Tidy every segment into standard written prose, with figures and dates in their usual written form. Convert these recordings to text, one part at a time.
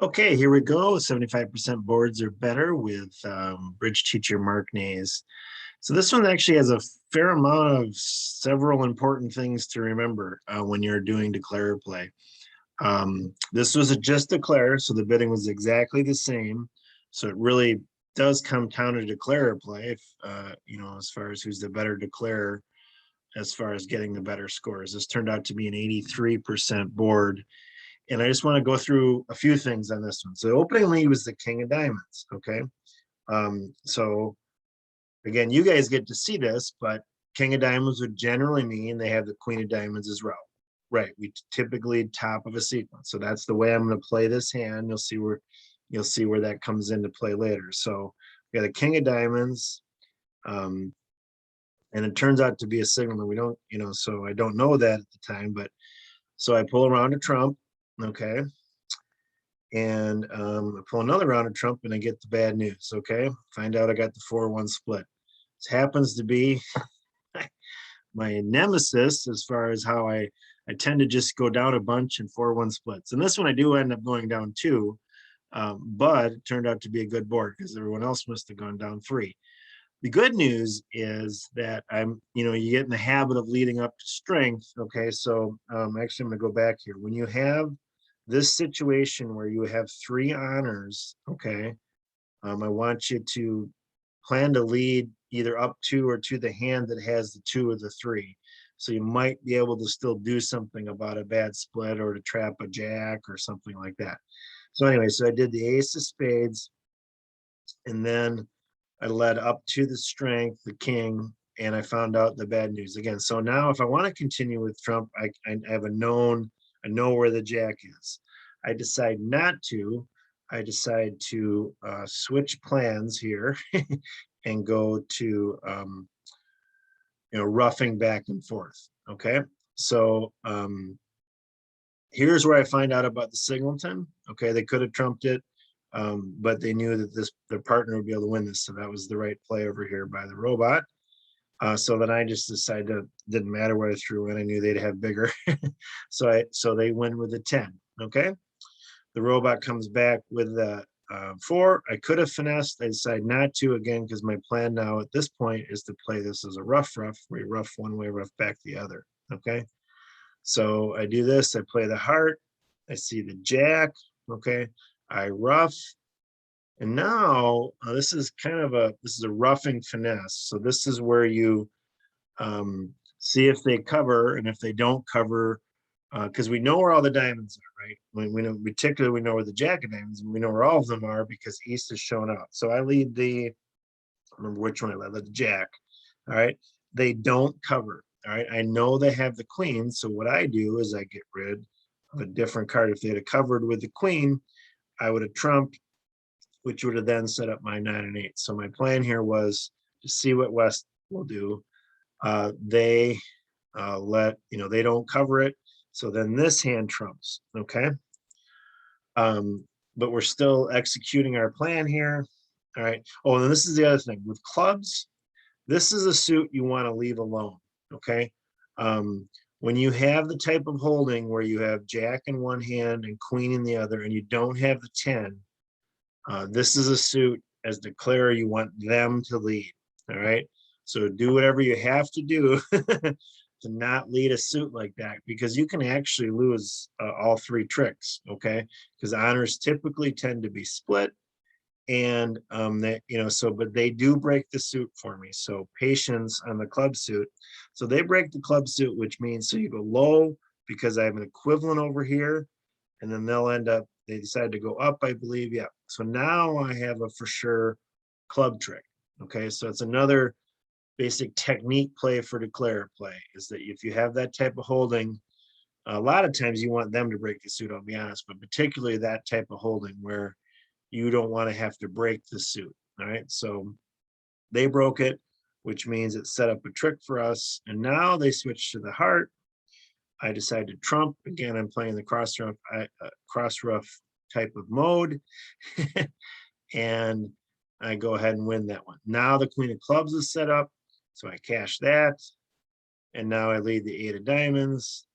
Okay, here we go. 75% boards are better with Bridge Teacher Mark Nehs. So this one actually has a fair amount of several important things to remember when you're doing declare play. This was just declare, so the bidding was exactly the same. So it really does come down to declare play, if, as far as who's the better declarer, as far as getting the better scores. This turned out to be an 83% board. And I just want to go through a few things on this one. So the opening lead was the king of diamonds. Okay. So again, you guys get to see this, but king of diamonds would generally mean they have the queen of diamonds as well. Right. We typically top of a sequence. So that's the way I'm going to play this hand. You'll see where that comes into play later. So we got a king of diamonds. And it turns out to be a signal that we don't, so I don't know that at the time, but so I pull around a trump. Okay. And I pull another round of Trump and I get the bad news. Okay. Find out I got the 4-1 split. This happens to be my nemesis as far as how I tend to just go down a bunch in 4-1 splits. And this one I do end up going down 2, but it turned out to be a good board because everyone else must have gone down 3. The good news is that you get in the habit of leading up to strength. Okay. So actually, I'm going to go back here. When you have this situation where you have 3 honors, okay, I want you to plan to lead either up to or to the hand that has the 2 of the 3. So you might be able to still do something about a bad split or to trap a jack or something like that. So anyway, so I did the ace of spades, and then I led up to the strength, the king, and I found out the bad news again. So now if I want to continue with Trump, I have I know where the jack is. I decide not to. I decide to switch plans here and go to, roughing back and forth. Okay. So here's where I find out about the singleton. Okay. They could have trumped it. But they knew that their partner would be able to win this. So that was the right play over here by the robot. So then I just decided it didn't matter what I threw in. I knew they'd have bigger. So they win with a 10. Okay. The robot comes back with the 4. I could have finessed. I decided not to again, because my plan now at this point is to play this as a rough, where you rough one way, rough back the other. Okay. So I do this. I play the heart. I see the jack. Okay. I rough. And now this is a roughing finesse. So this is where you see if they cover, and if they don't cover, because we know where all the diamonds are, right? We know, particularly we know where the jack of diamonds, and we know where all of them are because East is shown up. So I lead I remember which one I led, the jack. All right. They don't cover. All right. I know they have the queen. So what I do is I get rid of a different card. If they had covered with the queen, I would have trumped, which would have then set up my 9 and 8. So my plan here was to see what West will do. They they don't cover it. So then this hand trumps. Okay. But we're still executing our plan here. All right. Oh, and this is the other thing with clubs. This is a suit you want to leave alone. Okay. When you have the type of holding where you have jack in one hand and queen in the other, and you don't have the 10, this is a suit as declarer you want them to lead. All right. So do whatever you have to do to not lead a suit like that, because you can actually lose all 3 tricks. Okay. Because honors typically tend to be split. And but they do break the suit for me. So patience on the club suit. So they break the club suit, which means so you go low because I have an equivalent over here, and then they decide to go up, I believe. Yeah. So now I have a for sure club trick. Okay. So it's another basic technique play for declare play, is that if you have that type of holding, a lot of times you want them to break the suit, I'll be honest, but particularly that type of holding where you don't want to have to break the suit. All right. So they broke it, which means it set up a trick for us. And now they switch to the heart. I decide to trump. Again, I'm playing the cross rough type of mode. And I go ahead and win that one. Now the queen of clubs is set up. So I cash that. And now I lead the 8 of diamonds.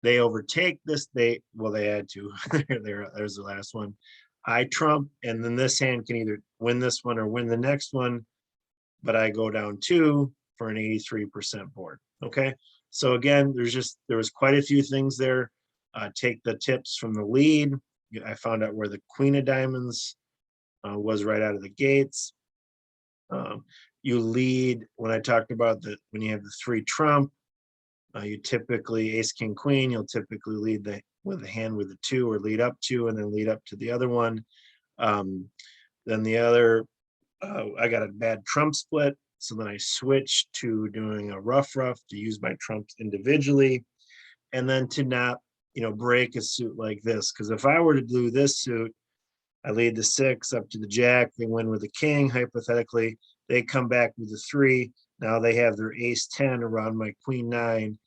they overtake this, they had to. There's the last one. I trump, and then this hand can either win this one or win the next one, but I go down 2 for an 83% board. Okay. So again, there was quite a few things there. Take the tips from the lead. I found out where the queen of diamonds was right out of the gates. You lead, when I talked about when you have the 3 trump, you typically ace, king, queen, you'll typically lead with the hand with the 2, or lead up to, and then lead up to the other one. Then the other, I got a bad trump split. So then I switched to doing a rough to use my trumps individually, and then to not, break a suit like this. Because if I were to do this suit, I lead the 6 up to the jack, they win with the king, hypothetically, they come back with the 3. Now they have their ace 10 around my queen 9,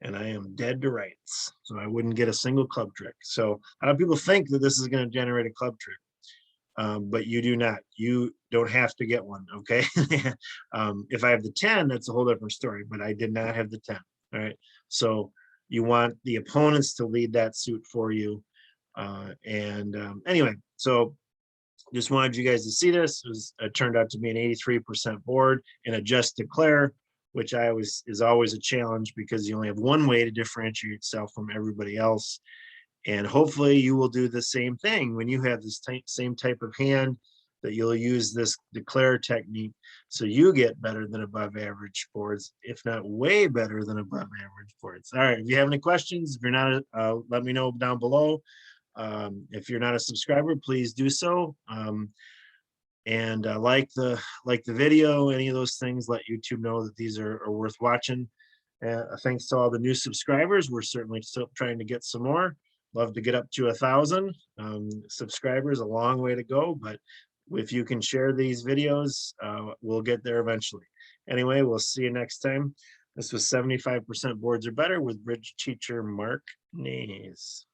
and I am dead to rights. So I wouldn't get a single club trick. So a lot of people think that this is going to generate a club trick. But you do not. You don't have to get one, okay? If I have the 10, that's a whole different story, but I did not have the 10, all right? So you want the opponents to lead that suit for you. Anyway, so just wanted you guys to see this. It turned out to be an 83% board and a just declare, which is always a challenge because you only have one way to differentiate yourself from everybody else. And hopefully you will do the same thing when you have this same type of hand, that you'll use this declare technique so you get better than above average boards, if not way better than above average boards. All right, if you have any questions, if you're not, let me know down below. If you're not a subscriber, please do so. And like the video, any of those things, let YouTube know that these are worth watching. Thanks to all the new subscribers. We're certainly still trying to get some more. Love to get up to 1,000 subscribers. A long way to go, but if you can share these videos, we'll get there eventually. Anyway, we'll see you next time. This was 75% boards are better with Bridge Teacher Mark Nehs.